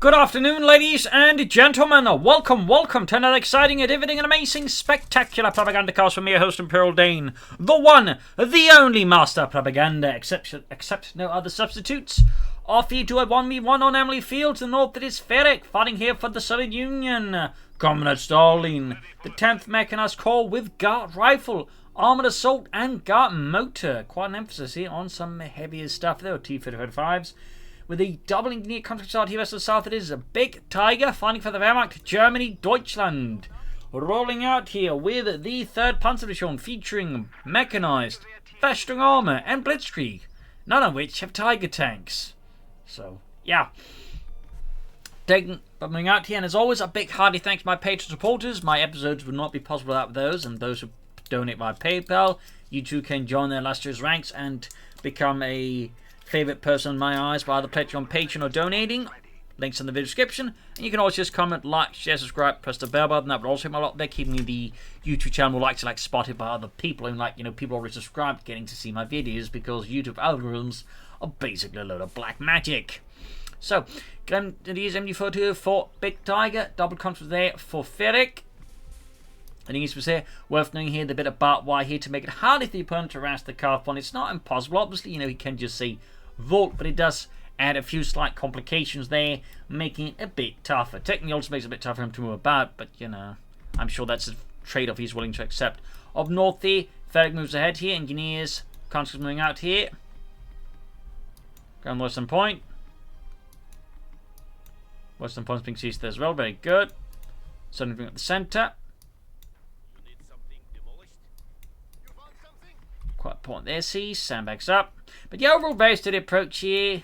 Good afternoon, ladies and gentlemen. Welcome to another exciting, riveting, and amazing, spectacular Propagandacast from me, your host, Imperial Dane. The one, the only master of propaganda, except no other substitutes. Off you to a 1v1 on Amilly Fields, the north that is f3rig, fighting here for the Soviet Union. Comrade Stalemate, the 10th Mechanized Corps with Guard Rifle, Armored Assault, and Guard Motor. Quite an emphasis here on some heavier stuff there, T-35s. With a double engineered contract start here west of the south, it is a Big Tiger fighting for the Wehrmacht, Germany, Deutschland. Rolling out here with the 3rd Panzerdivision featuring mechanized, Festung armor, and Blitzkrieg, none of which have Tiger tanks. So, yeah. Coming out here, and as always, a big hearty thanks to my Patreon supporters. My episodes would not be possible without those, and those who donate via PayPal. You too can join their illustrious ranks and become a favorite person in my eyes by either pledging on Patreon or donating. Links in the video description. And you can always just comment, like, share, subscribe, press the bell button. That would also help me a lot there, keeping the YouTube channel more spotted by other people. And people already subscribed, getting to see my videos because YouTube algorithms are basically a load of black magic. So, these MD42 for Big Tiger, double contract there for f3rig. I think it's worth knowing here the bit about why here to make it harder for the opponent to harass the card point. It's not impossible. Obviously, he can just say vault, but it does add a few slight complications there, making it a bit tougher. Technically, also makes it a bit tougher for him to move about, but I'm sure that's a trade-off he's willing to accept. Up north there, f3rig moves ahead here. Engineers, conscripts moving out here. Ground Western Point. Western Point's being seized there as well. Very good. Something at the center. Quite important there, see, sandbags up. But the overall very steady approach here.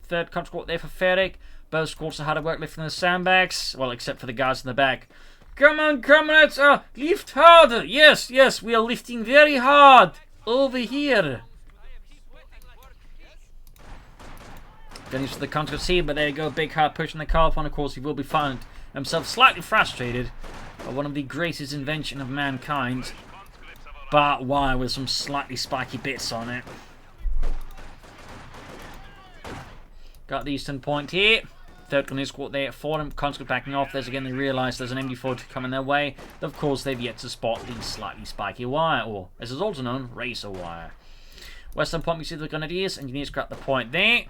3rd contract there for f3rig. Both squads are hard at work lifting the sandbags. Well, except for the guys in the back. Come on, comrades, lift harder. Yes, we are lifting very hard. Over here. Going for the contract here, but there you go. Big hard push in the car phone. Of course, he will be found himself slightly frustrated by one of the greatest inventions of mankind. Barbed wire with some slightly spiky bits on it. Got the eastern point here. 3rd gun is caught there for him. Conscript backing off. There's again, they realise there's an MD4 coming their way. Of course, they've yet to spot the slightly spiky wire, or as is also known, racer wire. Western point, we see the Grenadiers. Engineers got the point there.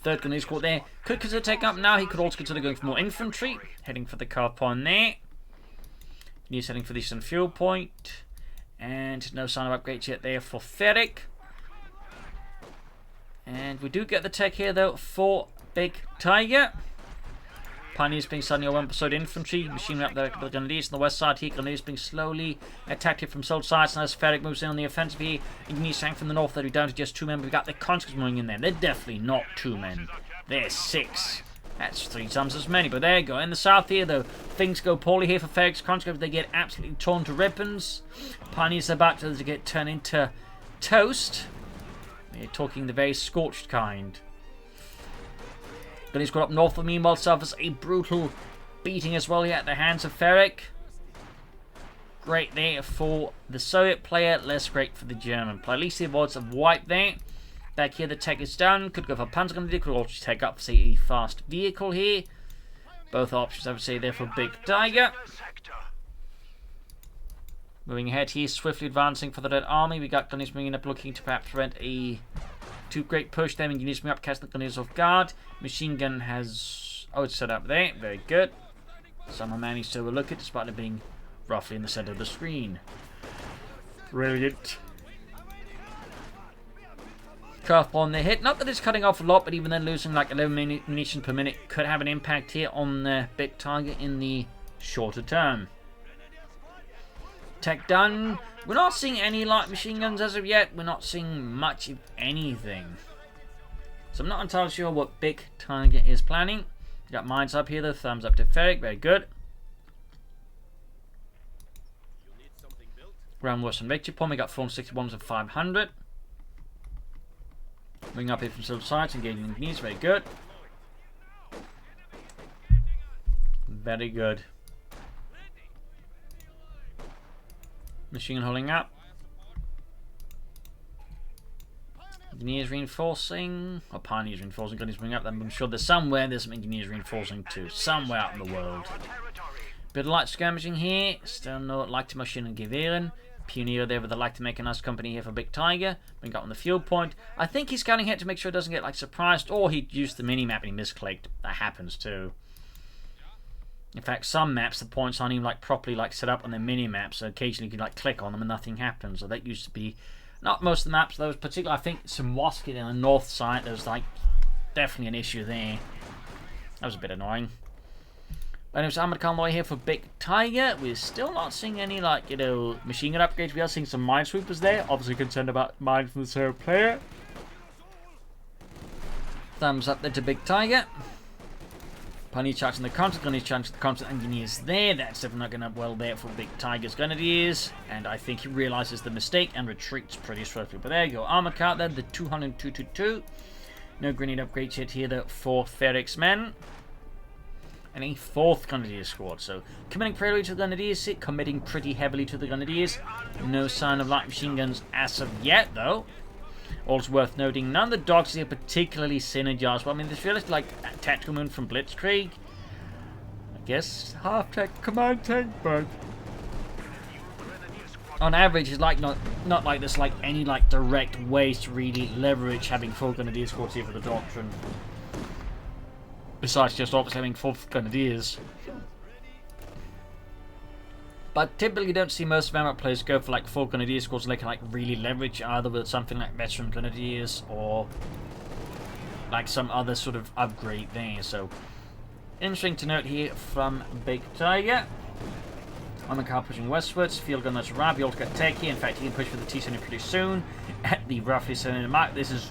3rd gun is caught there. Could consider taking up now. He could also consider going for more infantry. Heading for the car point there. He's heading for the eastern fuel point. And no sign of upgrades yet there for f3rig. And we do get the tech here though for Big Tiger. Pioneers being suddenly a 1% infantry. Machinery up there with the Grenadiers on the west side here. Grenadiers being slowly attacked here from both sides. And as f3rig moves in on the offensive here, Engineers tank from the north. They're down to just 2 men. We've got the conscripts moving in there. They're definitely not 2 men. They're 6. That's 3 times as many, but there you go. In the south here, though, things go poorly here for f3rig's conscripts. They get absolutely torn to ribbons. Pioneers are about to get turned into toast. We're talking the very scorched kind. But he's got up north, meanwhile, suffers a brutal beating as well here at the hands of f3rig. Great there for the Soviet player, less great for the German player. At least the odds have wiped there. Back here, the tech is down. Could go for Panzer Grenadier. Could also take up, say, a fast vehicle here. Both options, I would say, there for Big Tiger. Moving ahead here, swiftly advancing for the Red Army. We got Grenadiers moving up, looking to perhaps prevent a too great push. Then Engineers moving up, casting the Grenadiers off guard. Machine gun has... Oh, it's set up there. Very good. Somehow managed to overlook it, despite it being roughly in the center of the screen. Brilliant. Curve on the hit. Not that it's cutting off a lot, but even then losing like 11 munitions per minute could have an impact here on the Big Tiger in the shorter term. Tech done. We're not seeing any light machine guns as of yet. We're not seeing much of anything. So I'm not entirely sure what Big Tiger is planning. Got mines up here, the thumbs up to f3rig. Very good. Ground Western Victory Point. We got 461s and 500. Moving up here from both sides, engaging engineers, very good. Very good. Machine gun holding up. Engineers reinforcing, or pioneers reinforcing, going to bring up them. I'm sure there's somewhere there's some engineers reinforcing too, somewhere out in the world. Bit of light skirmishing here, still no leichte Maschinen Gewehren. Pioneer there with the leichte Mechanized company here for Big Tiger. Bring up on the fuel point. I think he's scanning here to make sure it doesn't get like surprised, or he used the mini-map and he misclicked. That happens too. In fact, some maps the points aren't even like properly like set up on the mini-map, so occasionally you can like click on them and nothing happens. So that used to be not most of the maps, those particular. I think some Wasket in the north side, there's like definitely an issue there. That was a bit annoying. But anyways, armored convoy here for Big Tiger. We're still not seeing any like, you know, machine gun upgrades. We are seeing some minesweepers there. Obviously concerned about mine from the server player. Thumbs up there to Big Tiger. Pioneer charging the content, Gunnery charging the content engineers there. That's definitely not going to well there for Big Tiger's Grenadiers. And I think he realizes the mistake and retreats pretty swiftly. But there you go, armor cart there, the 20222. No grenade upgrades yet here though for f3rig's men. And a 4th Grenadier squad. So committing prelude to the Grenadiers, committing pretty heavily to the Grenadiers. No sign of light machine guns as of yet though. Also worth noting, none of the dogs here particularly synergize. Well, I mean, this feels like a tactical move from Blitzkrieg. I guess half-tech command tank, but on average, it's like not like there's like any like direct ways to really leverage having 4 Grenadier squads here for the Doctrine. Besides just obviously having 4 Grenadiers. But typically you don't see most of our players go for like 4 Grenadier squads and they can like really leverage either with something like veteran Grenadiers or like some other sort of upgrade there. So interesting to note here from Big Tiger. Armor car pushing westwards, field gun that's arrived, he also got techie. In fact he can push for the T-70 pretty soon at the roughly 7 mark. This is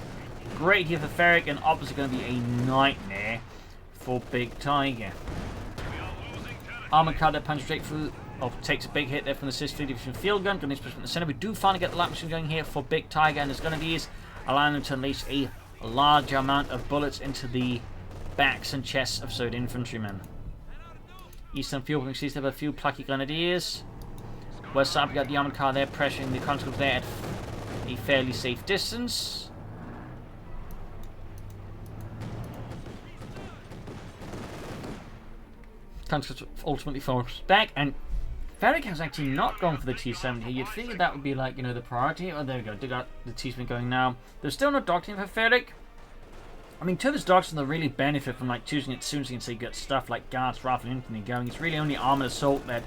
great here for f3rig and obviously going to be a nightmare for Big Tiger. Armor car that punches straight through. Takes a big hit there from the Cis 3 Division field gun. Going to push from the center. We do finally get the light machine going here for Big Tiger, and it's going to be allowing them to unleash a large amount of bullets into the backs and chests of Sword infantrymen. Eastern field gun sees there a few plucky Grenadiers. West side we got the armored car there pressuring the conscripts there at a fairly safe distance. Conscripts ultimately falls back, and f3rig has actually not gone for the T-70 here. You'd figure that would be like, you know, the priority. Oh, there we go. They got the T-70 going now. There's still no Doctrine for f3rig. I mean, Tuva's Doctrine will really benefit from like choosing it soon, so you can see you got stuff like Guards, Rifle, and Infantry going. It's really only Armored Assault that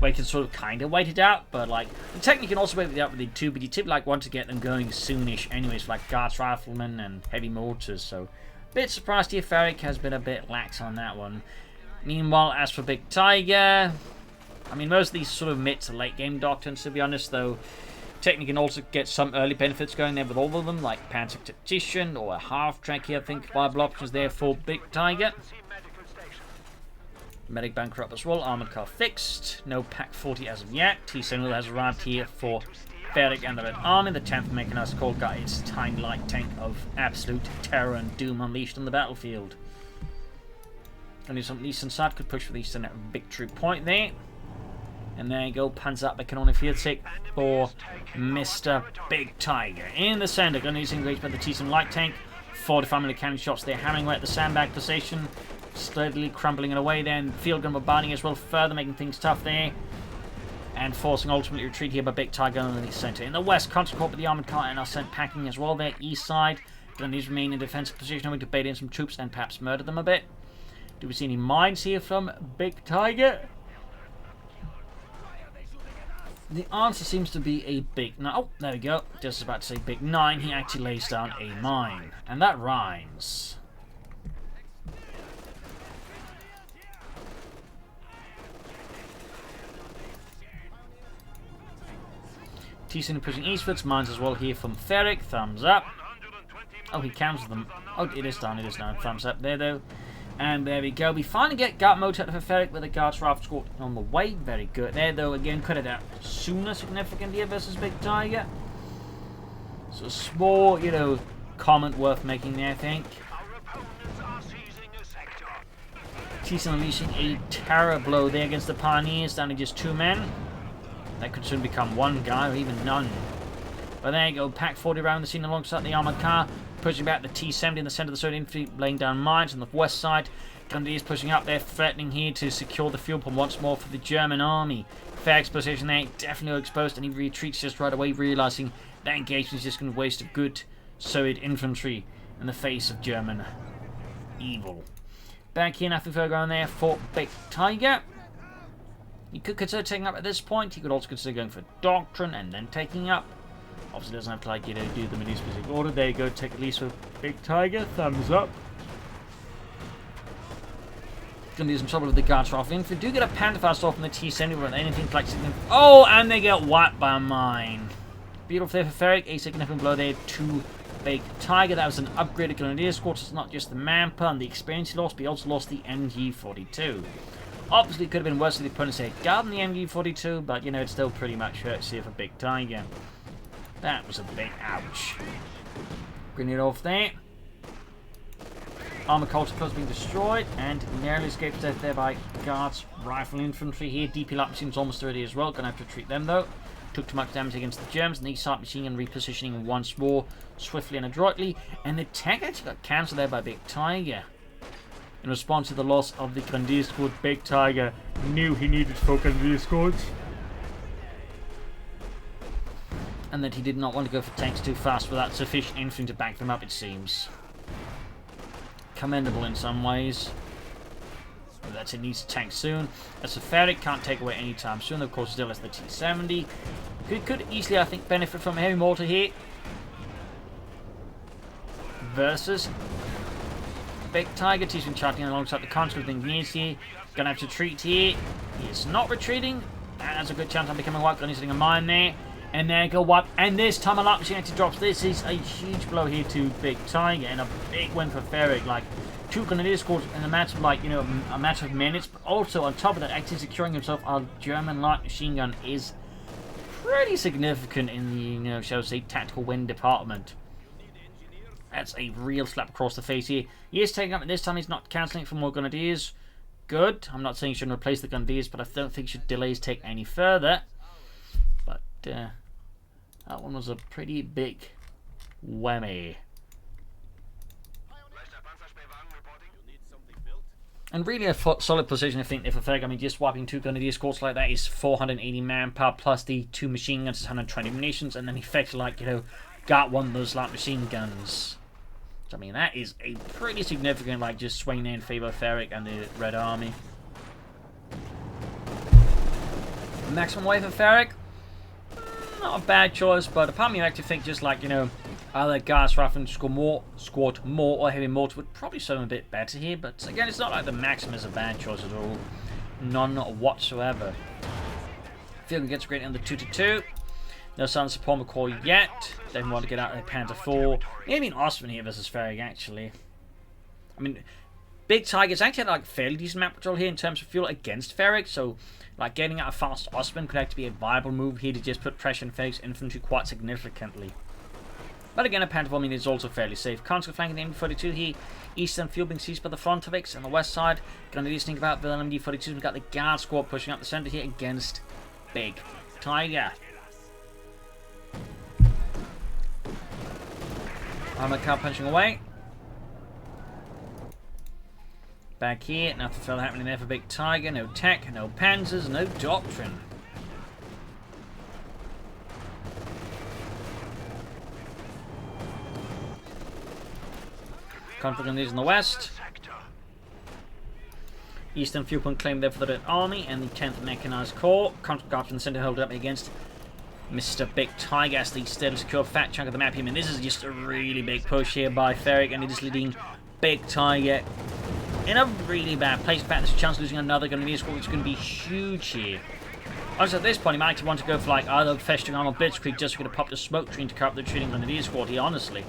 where you can sort of kind of wait it out, but like the technique can also wait it out with the 2, but you typically like want to get them going soonish anyways for like Guards, Riflemen, and Heavy Mortars. So a bit surprised here f3rig has been a bit lax on that one. Meanwhile, as for Big Tiger, I mean, most of these sort of mid to late game Doctrines, to be honest, though, technically can also get some early benefits going there with all of them, like Panzer Tactician or a half-track here, I think, viable options there for Big Tiger. Medic bunker up as well, armored car fixed, no Pack 40 as of yet. T-70 has arrived here for f3rig and the Red Army. The 10th Mechanized Cold got its tiny light tank of absolute terror and doom unleashed on the battlefield. Only some eastern side could push for the eastern victory point there. And there you go, Panzer Mechanized field sick for Mr. Big Tiger. In the center, going to use engaged by the T-70 light tank. 45mm cannon shots there, hammering away at the sandbag position. Steadily crumbling it away there, and field gun bombarding as well, further making things tough there. And forcing ultimately retreat here by Big Tiger in the center. In the west, Contra-Corp with the armored car and are sent packing as well there. East side, going to remain in defensive position, hoping to bait in some troops and perhaps murder them a bit. Do we see any mines here from Big Tiger? The answer seems to be a big... No, oh, there we go. Just about to say Big 9. He actually lays down a mine. And that rhymes. T-70 pushing eastwards. Mines as well here from f3rig. Thumbs up. Oh, he counts them. Oh, it is down. It is down. Thumbs up there, though. And there we go. We finally get Guard Motor for f3rig with a Guards Rifle squad on the way. Very good there, though. Again, cut it out sooner significantly here versus Big Tiger. So a small, you know, comment worth making there, I think. T-70 unleashing a terror blow there against the Pioneers, down to just 2 men. That could soon become 1 guy or even none. But there you go, Pack 40 around the scene alongside the armoured car, pushing back the T-70 in the centre of the Soviet infantry, laying down mines on the west side. Grenadiers pushing up there, threatening here to secure the fuel pump once more for the German army. Ferrig's position there, definitely exposed, and he retreats just right away, realising that engagement is just going to waste a good Soviet infantry in the face of German evil. Back here, nothing further on there for Big Tiger. You could consider taking up at this point. You could also consider going for Doctrine and then taking up. Obviously, doesn't have to like, you know, do them in any specific order. There you go, take at least for Big Tiger. Thumbs up. Gonna be some trouble with the guards off. If we do get a Panzerfaust off from the T-70 or anything like significant. Oh, and they get wiped by a mine. Beautiful there for F3rig. A significant blow there to Big Tiger. That was an upgraded Grenadier squad. So it's not just the manpower and the experience he lost, but he also lost the MG42. Obviously, it could have been worse if the opponents had gotten the MG42, but you know, it still pretty much hurts here for Big Tiger. That was a big ouch. Grenade off there. Armor Coh2 being destroyed, and narrowly escaped death there by Guards Rifle Infantry here. DP light machines almost ready as well. Gonna have to retreat them though. Took too much damage against the Germans, and the East machine gun repositioning once more, swiftly and adroitly. And the tech actually got cancelled there by Big Tiger. In response to the loss of the Grenadier squad, Big Tiger knew he needed 4 Grenadier squads. And that he did not want to go for tanks too fast without sufficient infantry to back them up, it seems. Commendable in some ways. But that's it, needs to tank soon. As a F3rig, can't take away anytime soon. Of course, still has the T-70. Could easily, I think, benefit from a heavy mortar here. Versus Big Tiger. He's been charging alongside the conscript engineers here. Gonna have to retreat here. He is not retreating. And has a good chance of becoming white. Gonna hitting a mine there. And there go wipe. And this time a light machine actually drops. This is a huge blow here to Big Tiger. And a big win for F3rig. Like, 2 Grenadier squads in a matter of, like, you know, a matter of minutes. But also, on top of that, actually securing himself a German light machine gun is pretty significant in the, you know, shall we say, tactical win department. That's a real slap across the face here. He is taking up, and this time he's not cancelling it for more Grenadiers. Good. I'm not saying he shouldn't replace the Grenadiers, but I don't think should delays take any further. But that one was a pretty big whammy. And really a solid position, I think, if a F3rig. I mean, just wiping 2 Grenadier squads like that is 480 manpower, plus the 2 machine guns is 120 munitions, and then effectively, like, you know, got one of those light machine guns. So, I mean, that is a pretty significant, like, just swing in favour of F3rig and the Red Army. Maximum wave for F3rig. Not a bad choice, but apart from me, I actually think just like, you know, either Guards Rifle squad more or heavy mortar would probably serve him a bit better here. But again, it's not like the Maxim is a bad choice at all. None whatsoever. Feeling gets great on the 2-2. No sign of support McCall yet. They want to get out of the Panther 4. Maybe an Osman here versus F3rig, actually. I mean, Big Tiger's actually had like fairly decent map control here in terms of fuel against F3rig, so like getting out a fast Osman could actually be a viable move here to just put pressure on F3rig's infantry quite significantly. But again, a Panther 4 is also fairly safe. Conscript flanking the MD42 here. Eastern fuel being seized by the Frontovics on the west side. Gonna think about the MD42. We've got the Guard squad pushing up the centre here against Big Tiger. Armored car punching away. Back here, nothing further happening there for Big Tiger. No tech, no panzers, no doctrine. Conflict on these in the west. Eastern fuel point claimed there for the Red Army and the 10th Mechanized Corps. Conflict guards in the centre held up against Mr. Big Tiger as they steadily secure a fat chunk of the map here. I mean, this is just a really big push here by F3rig, and it is leading Big Tiger in a really bad place. In fact, there's a chance of losing another Grenadier squad, which is going to be huge here. Also, at this point, he might actually want to go for like either Festering Arm or Blitzkrieg just to pop the smoke screen to cover the retreating Grenadier squad here, honestly.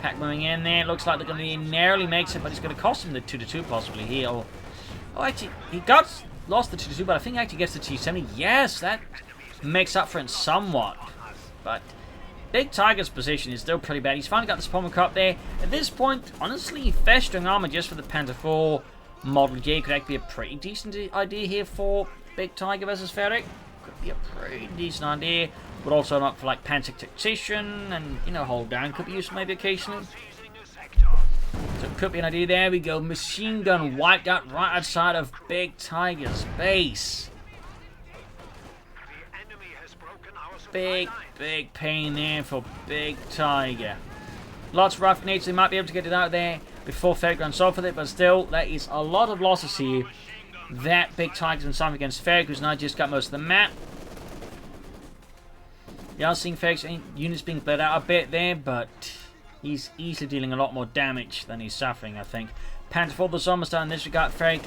Pack moving in there. Looks like the Grenadier narrowly makes it, but it's going to cost him the 2-2 possibly here. Oh, actually, he lost the 2-2, but I think he actually gets the T-70. Yes, that makes up for it somewhat. But Big Tiger's position is still pretty bad. He's finally got the Pommel Cup there. At this point, honestly, Festering Armor just for the Panther 4 Model J could actually be a pretty decent idea here for Big Tiger versus F3rig. Could be a pretty decent idea. Would also open up for like Panzer Tactician and, you know, hold down could be used maybe occasionally. So it could be an idea. There we go. Machine gun wiped out right outside of Big Tiger's base. Big pain there for Big Tiger. Lots of rough grenades. They might be able to get it out there before f3rig runs off with it, but still, there is a lot of losses here. That Big Tiger's been something against f3rig, who's now just got most of the map. You are seeing f3rig's units being bled out a bit there, but he's easily dealing a lot more damage than he's suffering, I think. Panther 4, the almost done in this regard. f3rig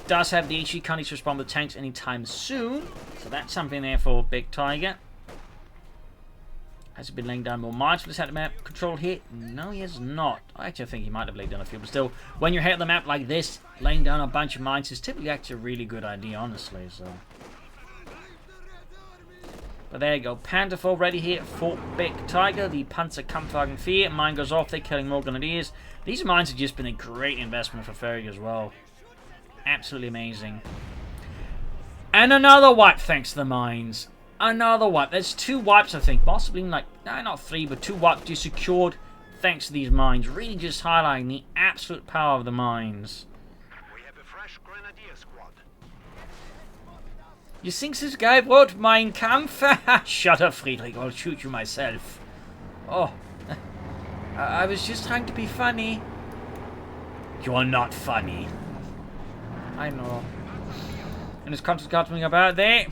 does have the HE, can't need to respond with tanks anytime soon, so that's something there for Big Tiger. Has he been laying down more mines for this map control here? No, he has not. Actually, I think he might have laid down a few, but still, when you're hitting the map like this, laying down a bunch of mines is typically actually a really good idea, honestly, so. But there you go. Panther 4 ready here for Big Tiger. The Panzerkampfwagen 4. Mine goes off. They're killing more grenadiers. These mines have just been a great investment for f3rig as well. Absolutely amazing. And another wipe thanks to the mines. Another wipe. There's 2 wipes, I think. Possibly like, no, not 3, but 2 wipes just secured thanks to these mines. Really just highlighting the absolute power of the mines. We have a fresh grenadier squad. You think this guy wrote Mein Kampf? Shut up, f3rig. I'll shoot you myself. Oh. I was just trying to be funny. You're not funny. I know. And his content coming about there.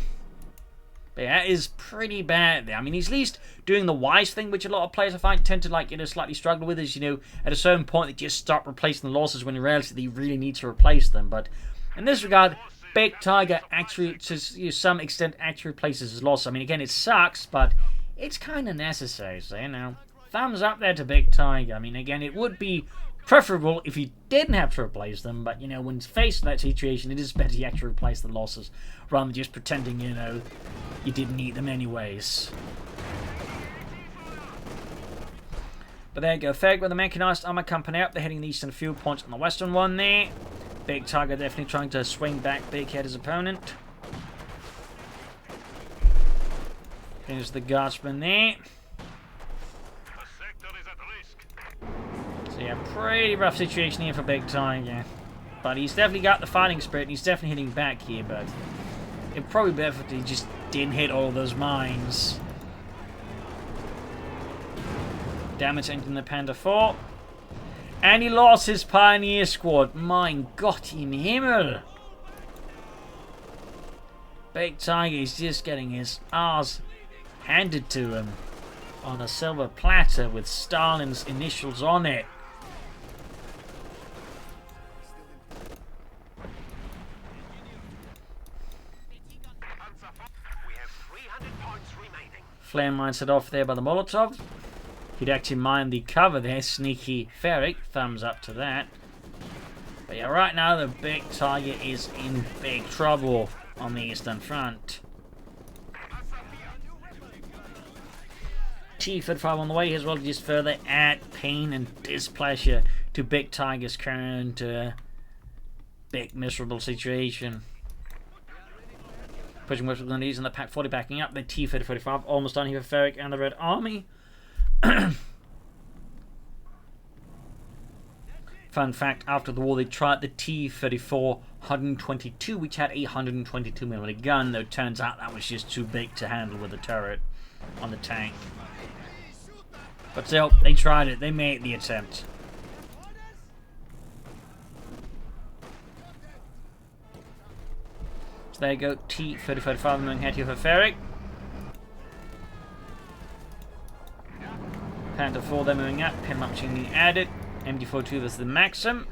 But yeah, that is pretty bad there. I mean, he's at least doing the wise thing, which a lot of players I find tend to, like, you know, slightly struggle with, is, you know, at a certain point they just stop replacing the losses when you realize that you really need to replace them. But in this regard, Big Tiger actually, to some extent, actually replaces his loss. I mean, again, it sucks, but it's kind of necessary, so, you know. Thumbs up there to Big Tiger. I mean, again, it would be preferable if you didn't have to replace them, but, you know, when faced with that situation, it is better you actually replace the losses rather than just pretending, you know, you didn't need them anyways. But there you go. f3rig with the Mechanized Armor Company up. They're hitting the eastern field points on the western one there. Big Tiger definitely trying to swing back Big Head his opponent. Here's the Guardsman there. So yeah, pretty rough situation here for Big Tiger. But he's definitely got the fighting spirit and he's definitely hitting back here, but it'd probably be better if he just didn't hit all those mines. Damage entering the Panther 4. And he lost his Pioneer Squad. Mein Gott im Himmel. Big Tiger is just getting his arse handed to him on a silver platter with Stalin's initials on it. Flame mine set off there by the Molotov. He'd actually mine the cover there. Sneaky f3rig. Thumbs up to that. But yeah, right now the Big Tiger is in big trouble on the Eastern Front. T-35 on the way as well to just further add pain and displeasure to Big Tiger's current big miserable situation. Pushing with grenadiers in the Pack 40 backing up. The T-35 almost done here for f3rig and the Red Army. Fun fact, after the war they tried the T-34 122, which had a 122mm gun, though it turns out that was just too big to handle with the turret on the tank. But still, they tried it, they made the attempt. So there you go, T-35 moving ahead here for f3rig. Panther 4 they're moving up, pin machine added. MD42 versus the Maxim.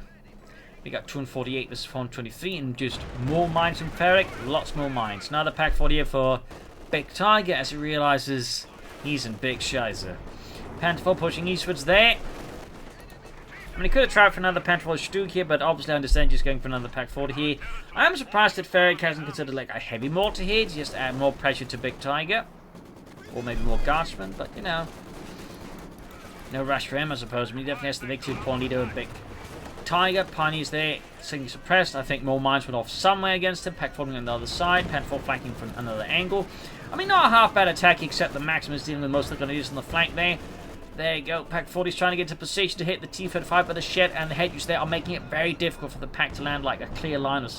We got 248 versus 423 and just more mines from f3rig, lots more mines. Another Pack 48 for Big Tiger as he realizes he's in big shizer. Panther 4 pushing eastwards there. I mean, he could have tried for another Panther 4 Stuk here, but obviously I understand just going for another Pack 40 here. I'm surprised that f3rig hasn't considered like a heavy mortar here to just add more pressure to Big Tiger. Or maybe more Guardsmen, but you know. No rush for him, I suppose. I mean, he definitely has the victory point leader with Big Tiger. Pioneers there, sitting suppressed. I think more mines went off somewhere against him. Pack 40 on the other side. Panther 4 flanking from another angle. I mean, not a half bad attack, except the Maxim is dealing with most of the grenadiers on the flank there. There you go. Pack 40 is trying to get into position to hit the T-35, but the shed and the head there are making it very difficult for the pack to land like a clear line of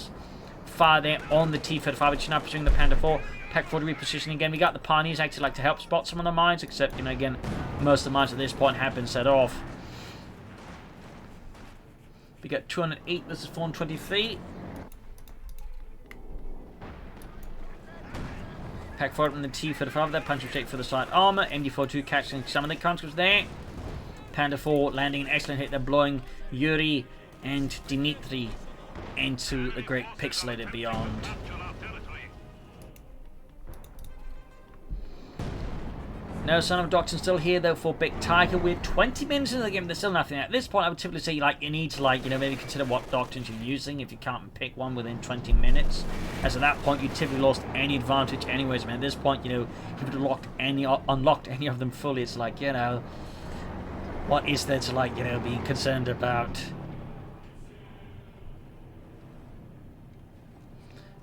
fire there on the T-35, which is now pursuing the Panda 4. Pack 40 repositioning again. We got the Pioneers actually like to help spot some of the mines, except, you know, again, most of the mines at this point have been set off. We got 208 versus 423. Pack 40 from the T-35 there, punch and shake for the side armor. MD-42 catching some of the conscripts there. Panda 4 landing an excellent hit. They're blowing Yuri and Dimitri into the great pixelated beyond. No sign of Doctorine still here though for Big Tiger. We're 20 minutes into the game, there's still nothing. At this point I would typically say like you need to like, you know, maybe consider what Doctrines you're using if you can't pick one within 20 minutes. As at that point you typically lost any advantage anyways. I mean at this point, you know, if you would have unlocked any of them fully, it's like, you know, what is there to like, you know, be concerned about?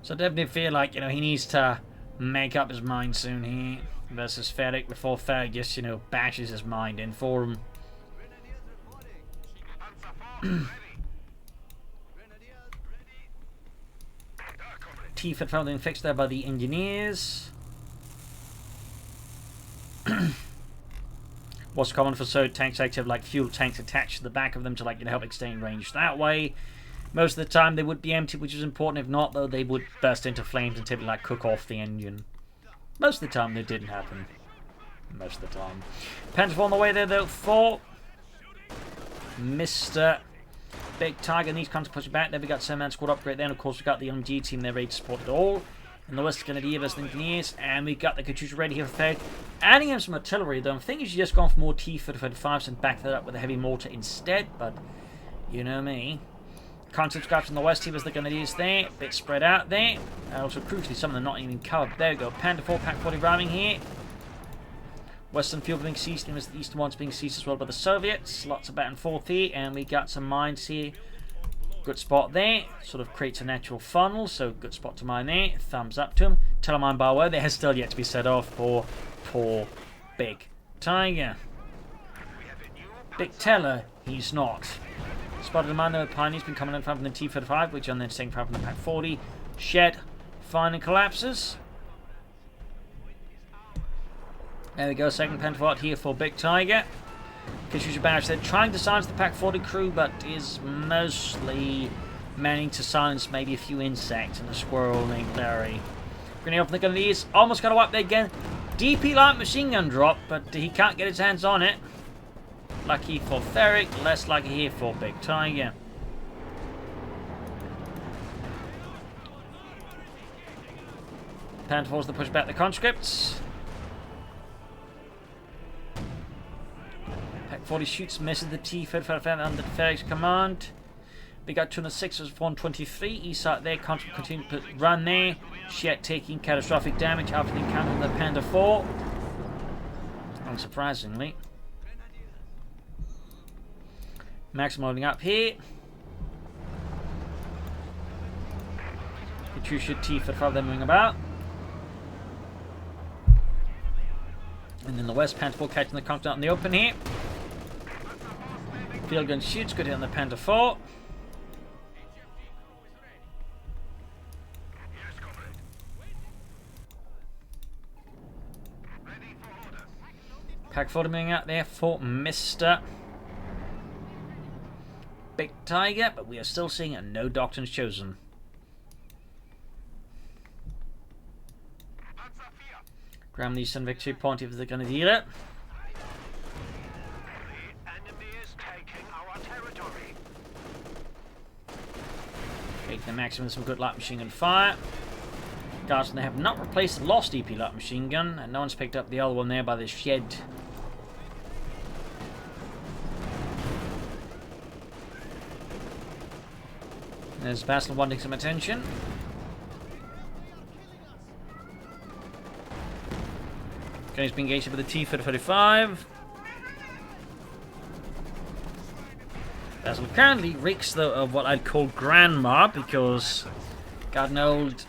So I definitely feel like, you know, he needs to make up his mind soon here. Versus f3rig before f3rig just, you know, bashes his mind in for him. T-35 being fixed there by the engineers. What's common for so tanks active like fuel tanks attached to the back of them to like, you know, help extend range that way. Most of the time they would be empty, which is important. If not, though, they would burst into flames and typically like cook off the engine. Most of the time, that didn't happen. Most of the time. Panda 4 on the way there, though, for Mr. Big Tiger. Needs to push it back. There we got 7-man squad upgrade there. And, of course, we got the LMG team there ready to support it all. And the West Grenadier versus the Engineers. And we got the Coh2 ready here for f3rig. Adding in some artillery, though. I think you should just gone for more T-35s and back that up with a heavy mortar instead. But, you know me. Concept scraps on the west team as the Grenadiers there, a bit spread out there. And also, crucially, some of them not even covered. There we go. Panda 4, Pack 40 ramming here. Western field being seized, and the eastern ones being seized as well by the Soviets. Lots of back and forth here, and we got some mines here. Good spot there. Sort of creates a natural funnel, so good spot to mine there. Thumbs up to him. Telemine bar away. They has still yet to be set off for poor Big Tiger. Big Teller, he's not. Spotted a mine there with Pioneers been coming in from the T-35, which on then staying from the Pack 40. Shed, finally collapses. There we go, second Pentavolt here for Big Tiger. Coh2 barrage there, trying to silence the Pack 40 crew, but is mostly managing to silence maybe a few insects and a squirrel named Larry. Grenade off the Grenadiers, almost got to wipe there again. DP light machine gun drop, but he can't get his hands on it. Lucky for f3rig, less lucky here for Big Tiger. Panda forces to push back the conscripts. Pack 40 shoots, misses the T-35 under f3rig's command. We got 206 versus 123. East side there, conscript continue to run there. Shed taking catastrophic damage after the encounter with the Panda 4. Unsurprisingly. Maxim loading up here. Coh2 T-35 then moving about. And then the West Panda 4 catching the conch out in the open here. Field gun shoots, good hit on the Panda 4. Pack 40 moving out there for Mr. Big Tiger, but we are still seeing a no Doctrines chosen. Grab the Eastern victory point if they're going to deal it. The enemy is taking our territory. Take the Maxim with some good light machine gun fire. Guards, they have not replaced the lost EP light machine gun, and no one's picked up the other one there by the shed. There's Basil wanting some attention. Okay, he's been engaged with the T-35. Basil currently reeks though of what I'd call grandma, because got an old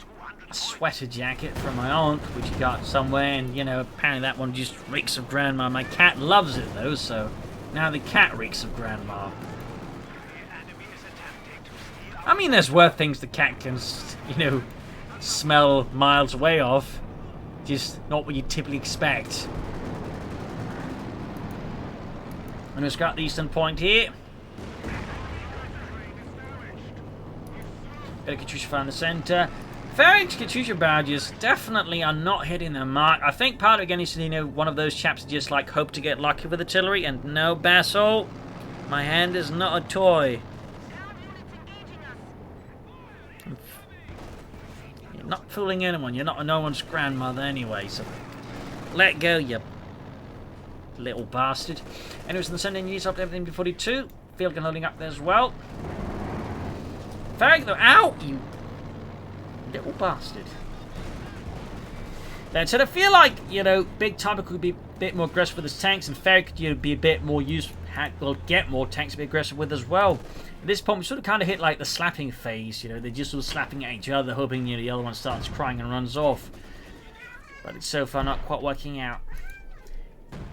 sweater jacket from my aunt, which he got somewhere, and you know, apparently that one just reeks of grandma. My cat loves it though, so now the cat reeks of grandma. I mean, there's worse things the cat can, you know, smell miles away of. Just not what you typically expect. And we've got the eastern point here. Got a Katyusha fire in the centre. f3rig's Katyusha badges definitely are not hitting their mark. I think part of it again is, you know, one of those chaps that just like hope to get lucky with artillery, and no, Basil, my hand is not a toy. You're not fooling anyone. You're not no one's grandmother anyway, so let go, you little bastard. Anyways, in the centre, you up everything before 42. Field gun holding up there as well. f3rig though, ow, you little bastard. Then, so I feel like, you know, Big Tiger could be a bit more aggressive with his tanks, and f3rig could, you know, be a bit more will get more tanks to be aggressive with as well. At this point, we sort of kind of hit like the slapping phase, you know, they're just sort of slapping at each other, hoping, you know, the other one starts crying and runs off. But it's so far not quite working out.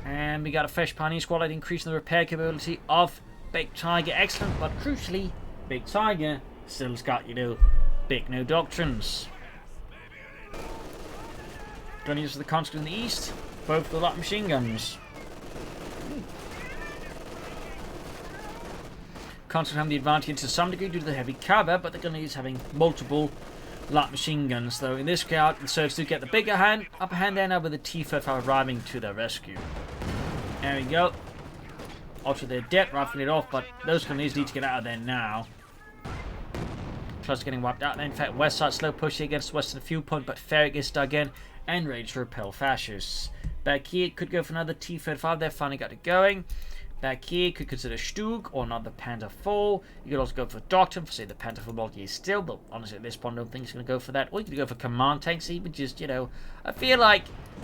And we got a fresh Pioneer Squad, increasing the repair capability of Big Tiger. Excellent, but crucially, Big Tiger still's got, you know, big no doctrines. Gonna use the conscript in the east, both with a lot of machine guns. Conscript have the advantage to some degree due to the heavy cover, but they're going to use having multiple light machine guns. Though in this regard, the Serbs do get the bigger upper hand there now with the T-35 arriving to their rescue. There we go. Ultra their debt, rifling it off, but those colonies need to get out of there now. Close to getting wiped out there. In fact, west side slow push against western fuel point, but f3rig is dug in and ready to repel fascists. Back here, could go for another T-35. They've finally got it going. Back here, could consider Stug or another Panther IV. You could also go for Doctrine for, say, the Panther IV multi still, but honestly, at this point, I don't think he's going to go for that. Or you could go for Command Tanks, even just, you know, I feel like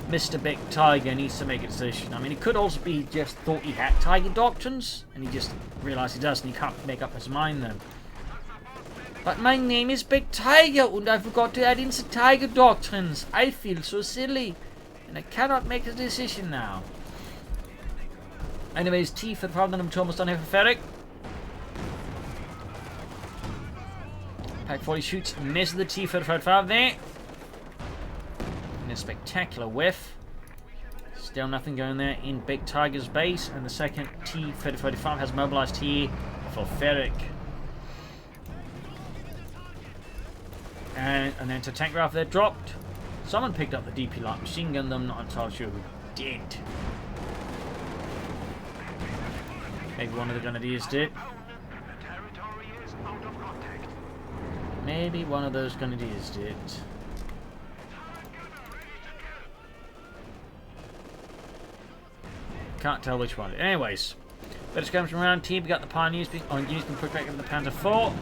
Mr. Big Tiger needs to make a decision. I mean, it could also be he just thought he had Tiger Doctrines, and he just realized he doesn't. He can't make up his mind then. But my name is Big Tiger, and I forgot to add in some Tiger Doctrines. I feel so silly, and I cannot make a decision now. Anyways, T for the problem, number 2 almost done here for f3rig. Pack 40 shoots, misses the T-35 there. And a spectacular whiff. Still nothing going there in Big Tiger's base, and the second T-35 has mobilized here for f3rig. And an anti-tank rifle there dropped. Someone picked up the DP light machine gun, though I'm not entirely sure who did. Maybe one of the grenadiers did. Maybe one of those grenadiers did. Can't tell which one. Anyways, better skirmish from around here. We got the Pioneers being pushed back over the Panther IV.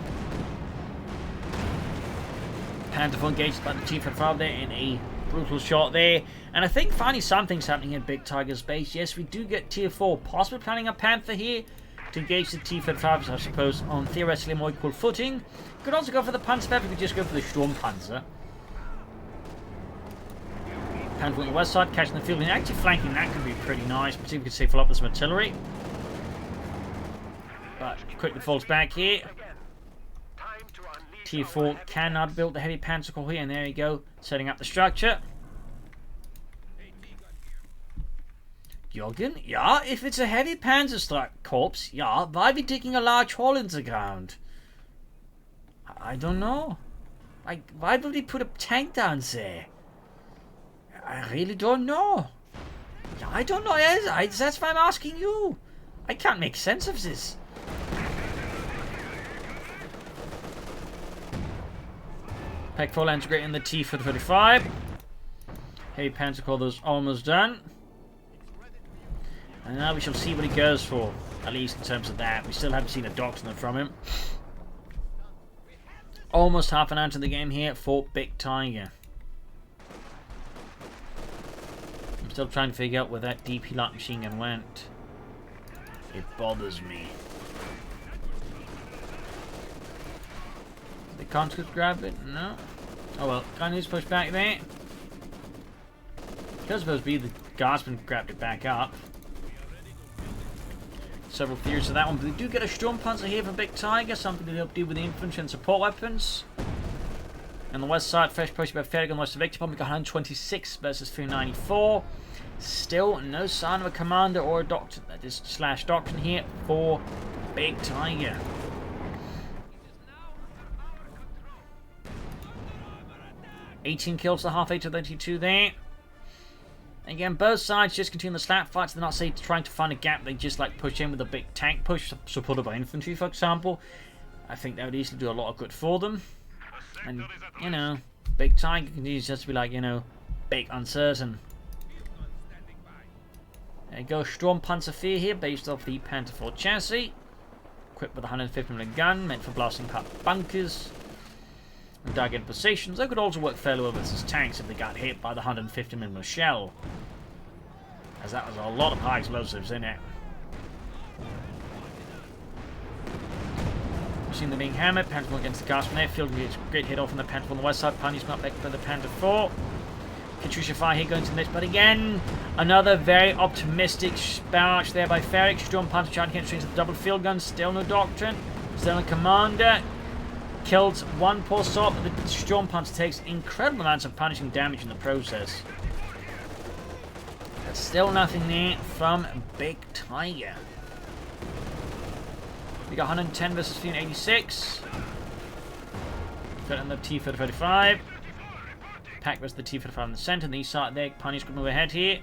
Panther IV engaged by the T-35 there in a brutal shot there. And I think finally something's happening in Big Tiger's base. Yes, we do get Tier 4, possibly planning a Panther here to engage the T-35s, I suppose, on theoretically more equal footing. Could also go for the Panzer, we could just go for the Sturmpanzer. Panther on the west side, catching the field, and actually flanking that could be pretty nice, particularly if we could say follow up with some artillery. But quickly falls back here. Tier 4 cannot build the heavy Panzer core here, and there you go, setting up the structure. Jürgen, yeah, if it's a heavy Panzer corps, yeah, why are we digging a large hole in the ground? I don't know. Like, why would we put a tank down there? I really don't know. Yeah, I don't know. That's why I'm asking you. I can't make sense of this. Pack 4 lands great in the T-35. Heavy Panzer core, those almost done. And now we shall see what he goes for, at least in terms of that. We still haven't seen a Doctrine from him. Almost half an hour into the game here for Big Tiger. I'm still trying to figure out where that DP light machine gun went. It bothers me. Did the conscript grab it? No. Oh well, kind of needs to push back there. Could supposed to be the guardsman grabbed it back up. Several theories to that one, but we do get a Sturmpanzer here from Big Tiger, something to help deal with the infantry and support weapons. On the west side, fresh push by f3rig on the west of Victor. We got 126 versus 394. Still no sign of a commander or a doctor. That is slash doctrine here for Big Tiger. $18 kills to half 8 to 32 there. Again, both sides just continue the slap fights. They're not say trying to find a gap. They just like push in with a big tank push supported by infantry, for example. I think that would easily do a lot of good for them. And, you know, Big Tiger continues just to be like, you know, big uncertain. There you go, Sturmpanzer 4 here, based off the Panther 4 chassis. Equipped with a 150mm gun, meant for blasting apart bunkers and target positions. They could also work fairly well versus tanks if they got hit by the 150mm shell, as that was a lot of high explosives in it. Machine them being hammered. Panther against the Guardsman airfield. Gets a great hit off on the Panther on the west side. Punish not back by the Panther 4. Katusha fire here going to the mix, but again, another very optimistic barrage there by f3rig. Sturmpanzer trying to hit strings with double field guns. Still no Doctrine. Still no commander. Kills one poor sort, but the Sturmpanzer takes incredible amounts of punishing damage in the process. But still nothing there from Big Tiger. We got 110 versus 386. Got on the T-35. Pack versus the T-35 in the center. And the east side there. Punish could move ahead here.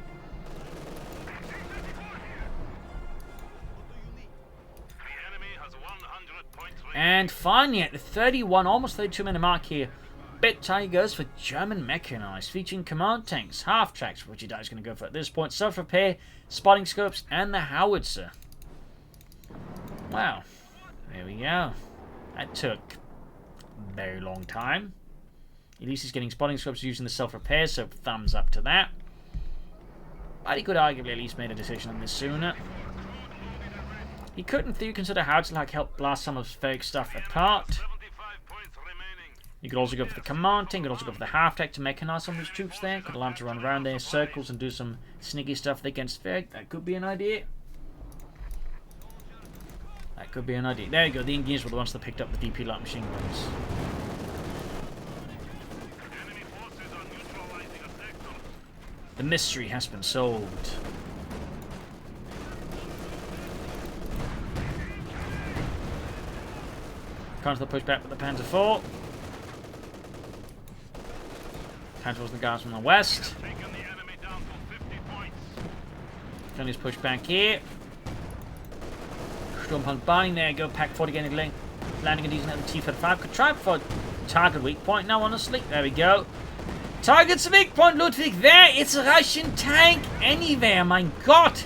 And finally, at the 31, almost 32 minute mark here, Big Tiger goes for German Mechanized, featuring command tanks, half tracks, which he is going to go for at this point, self-repair, spotting scopes, and the howitzer. Wow. There we go. That took a very long time. At least he's getting spotting scopes using the self-repair, so thumbs up to that. But he could arguably at least made a decision on this sooner. He could, in theory, consider how to like help blast some of his fake stuff apart. You could also go for the command tank, you could also go for the half-tech to mechanize some of his troops there. Could allow him to run around there in circles and do some sneaky stuff against f3rig. That could be an idea. That could be an idea. There you go, the engineers were the ones that picked up the DP light machine guns. The mystery has been solved. Counter the pushback with the Panther 4. Panther was the guards from the west. Johnny's push back here. Sturmpanzer buying there. Go pack 40 getting landing a decent at the T-35. Could try for target weak point now, honestly. There we go. Target's weak point, Ludwig. There. It's a Russian tank anywhere. My God.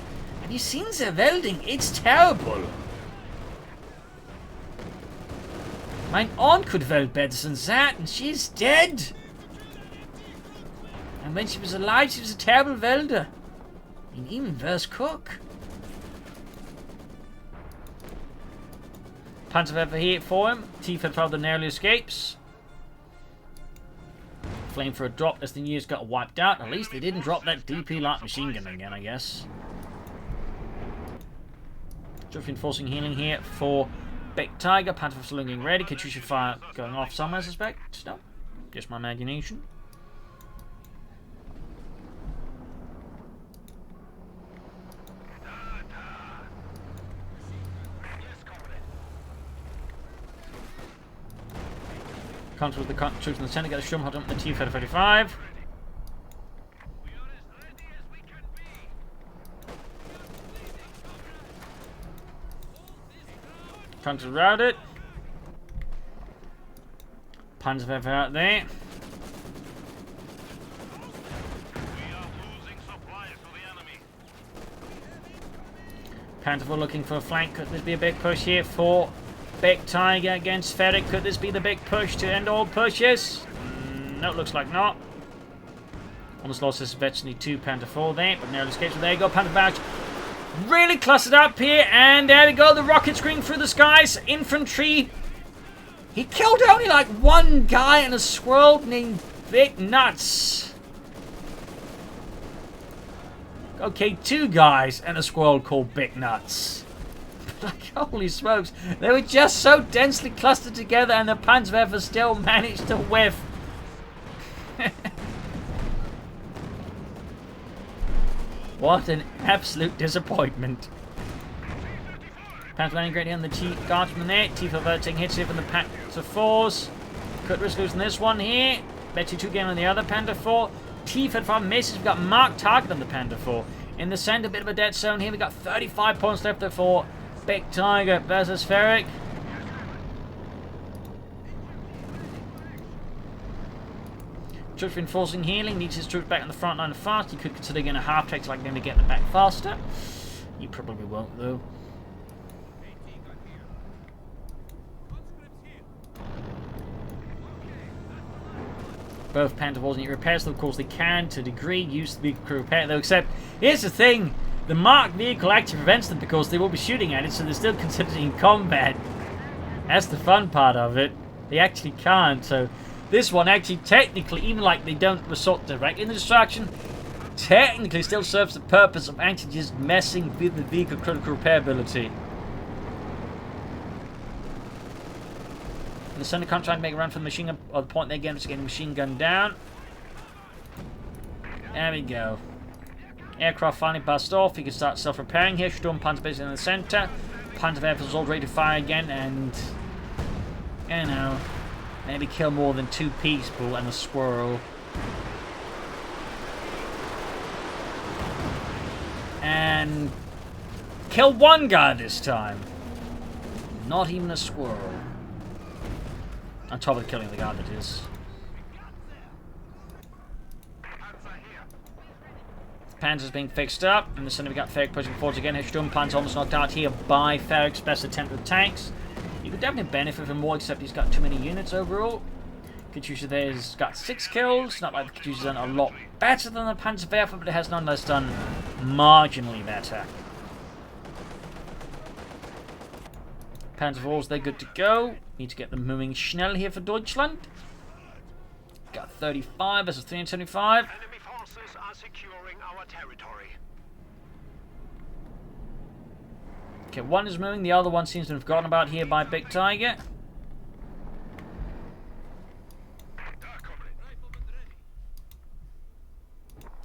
Have you seen the welding? It's terrible. My aunt could weld better than that, and she's dead. And when she was alive, she was a terrible welder. An even worse cook. Panzerwerfer here for him. T-35 narrowly escapes. Flame for a drop as the news got wiped out. At least they didn't drop that DP light machine gun again, I guess. Just reinforcing healing here for Big Tiger. Panther still looking ready. Katusha fire going off somewhere, I suspect. No, just my imagination. Counter with the troops in the center. Get a Sturmpanzer on the T-35. Trying to route it. Panzerwerfer out there. Panther looking for a flank. Could this be a big push here for Big Tiger against f3rig? Could this be the big push to end all pushes? No, it looks like not. Almost lost his eventually to Panther 4 there, but narrowly escapes. There you go, Panther barrage. Really clustered up here, and there we go, the rocket screaming through the skies. Infantry He killed only like one guy and a squirrel named Big Nuts. Okay, 2 guys and a squirrel called Big Nuts. Like, holy smokes. They were just so densely clustered together and the Panzerwerfer still managed to whiff. What an absolute disappointment. Panzer landing great hit on the guardsman there. Tifa averting hits here from the Panzer 4s. Could risk losing this one here. Betty 2 game on the other Panther 4. Tifa 5 misses. We've got marked target on the Panther 4. In the center, a bit of a dead zone here. We've got 35 points left for Big Tiger versus f3rig. Troops reinforcing healing. Needs his troops back on the front line fast. He could consider getting a half track like them to get them back faster. You probably won't though. Both Panther Walls need repairs, so of course they can to a degree use the vehicle to repair though, except here's the thing, the marked vehicle actually prevents them because they will be shooting at it, so they're still considered in combat. That's the fun part of it. They actually can't, so this one actually technically, even like they don't resort directly into destruction, technically still serves the purpose of actually just messing with the vehicle critical repairability. The center can't try and make a run for the machine gun, or the point they're getting is getting machine gun down. There we go. Aircraft finally bust off. You can start self-repairing here. Sturm Panzer basically in the center. Panzerwerfer is all ready to fire again, and you know, maybe kill more than 2 people and a squirrel. And kill 1 guy this time. Not even a squirrel. On top of the killing of the guard, that is. Panzer's being fixed up, and the center we got f3rig pushing forwards again. His Sturmpanzer almost knocked out here by f3rig's best attempt with tanks. You could definitely benefit from more, except he's got too many units overall. Katyusha there's got 6 kills. Not like the Katyusha's done a lot better than the Panzerwerfer, but it has nonetheless done marginally better. Panzer Walls, they're good to go. Need to get them moving schnell here for Deutschland. Got 35 versus 375. Enemy forces are securing our territory. Okay, 1 is moving, the other one seems to have forgotten about here by Big Tiger.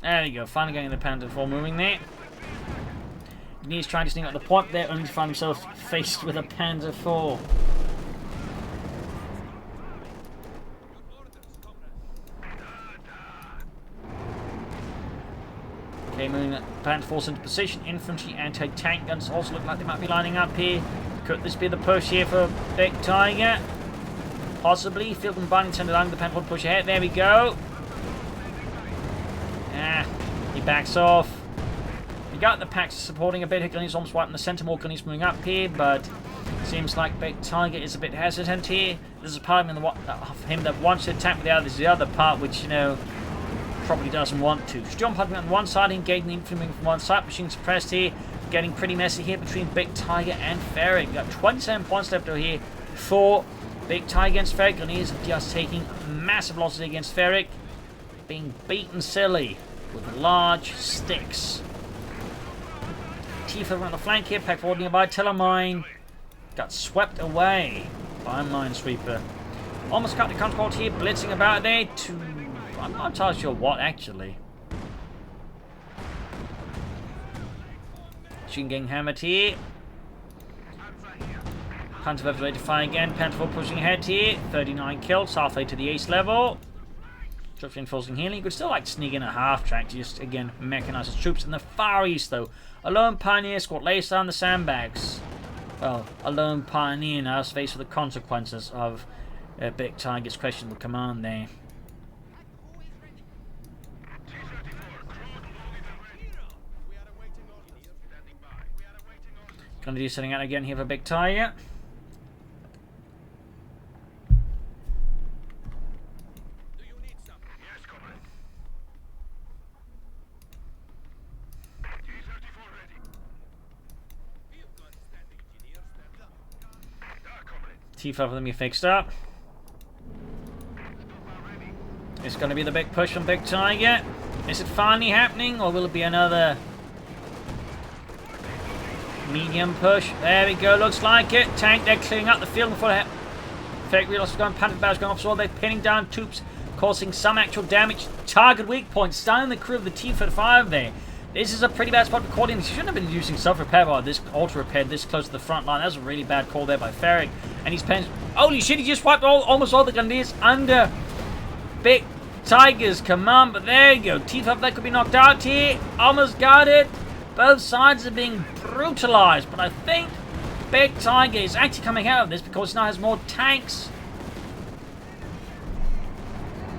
There we go, finally getting the Panzer 4 moving there. He's trying to sneak up the point there, only to find himself faced with a Panzer 4. Okay, moving that Panzer 4 into position. Infantry, anti-tank guns also look like they might be lining up here. Could this be the push here for Big Tiger? Possibly. Field and Binding send along the Panzer 4 push ahead. There we go. He backs off. We got the packs supporting a bit. Gunny's almost wiping the center. More Gunny's moving up here, but seems like Big Tiger is a bit hesitant here. There's a part of him that wants to attack with the other. There's the other part which, you know, probably doesn't want to. Storm Hunting on one side, engaging the infantry from one side. Machine suppressed here. Getting pretty messy here between Big Tiger and f3rig. Got 27 points left over here for Big Tiger against f3rig. Gunny's just taking massive losses against f3rig. Being beaten silly with large sticks. Tifa on the flank here, pack forward nearby, Telemine got swept away by a Minesweeper. Almost got the control here, blitzing about there to, I'm not entirely sure what actually. Machine getting hammered here. Panzerwerfer ready to fire again, Panther pushing ahead here, 39 kills, halfway to the ace level. Troops reinforcing healing. You could still like sneak in a half track to just again mechanize his troops in the far east though. A lone pioneer squad lays down the sandbags. Well, a lone pioneer now is faced with the consequences of Big Tiger's questionable command there. Gonna do setting out again here for Big Tiger. T5 for them, you fixed up. It's going to be the big push from Big Tiger. Is it finally happening, or will it be another medium push? There we go, looks like it. Tank, they're clearing up the field before the fake reloads going, panic barrels going off, so they're pinning down troops, causing some actual damage. Target weak points, stunning the crew of the T-35 there. This is a pretty bad spot for calling. He shouldn't have been using self-repair or this auto-repair this close to the front line. That was a really bad call there by f3rig. And he's paying... Holy shit, he just wiped almost all the Grenadiers under Big Tiger's command. But there you go. T5 that could be knocked out here. Almost got it. Both sides are being brutalized. But I think Big Tiger is actually coming out of this because he now has more tanks.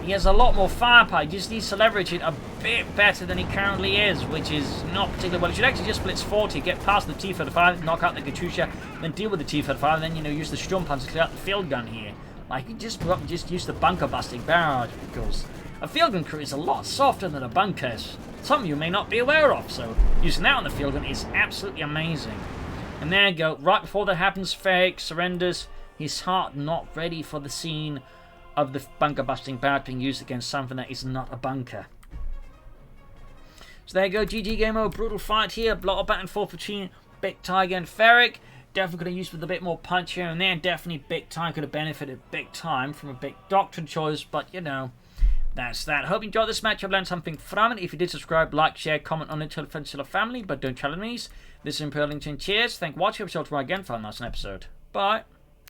He has a lot more firepower. He just needs to leverage it a bit better than he currently is, which is not particularly well. He should actually just blitz 40, get past the T-35, knock out the Katyusha, then deal with the T-35, and then, you know, use the Sturmpanzer to clear out the field gun here. Like, you just go up and just use the bunker-busting barrage, because a field gun crew is a lot softer than a bunker. Some of you may not be aware of, so using that on the field gun is absolutely amazing. And there you go. Right before that happens, f3rig surrenders. His heart not ready for the scene of the bunker-busting barrage being used against something that is not a bunker. So there you go, GG game over, brutal fight here, a lot of back and forth between Big Tiger and f3rig. Definitely could have used with a bit more punch here and there, and definitely Big Tiger could have benefited big time from a big Doctrine choice, but you know, that's that. Hope you enjoyed this match, I've learned something from it. If you did, subscribe, like, share, comment on it, tell a friend, tell a family, but don't challenge me. This is Imperial Lynch, and cheers, thank you for watching, I'll see you tomorrow again for a nice episode. Bye.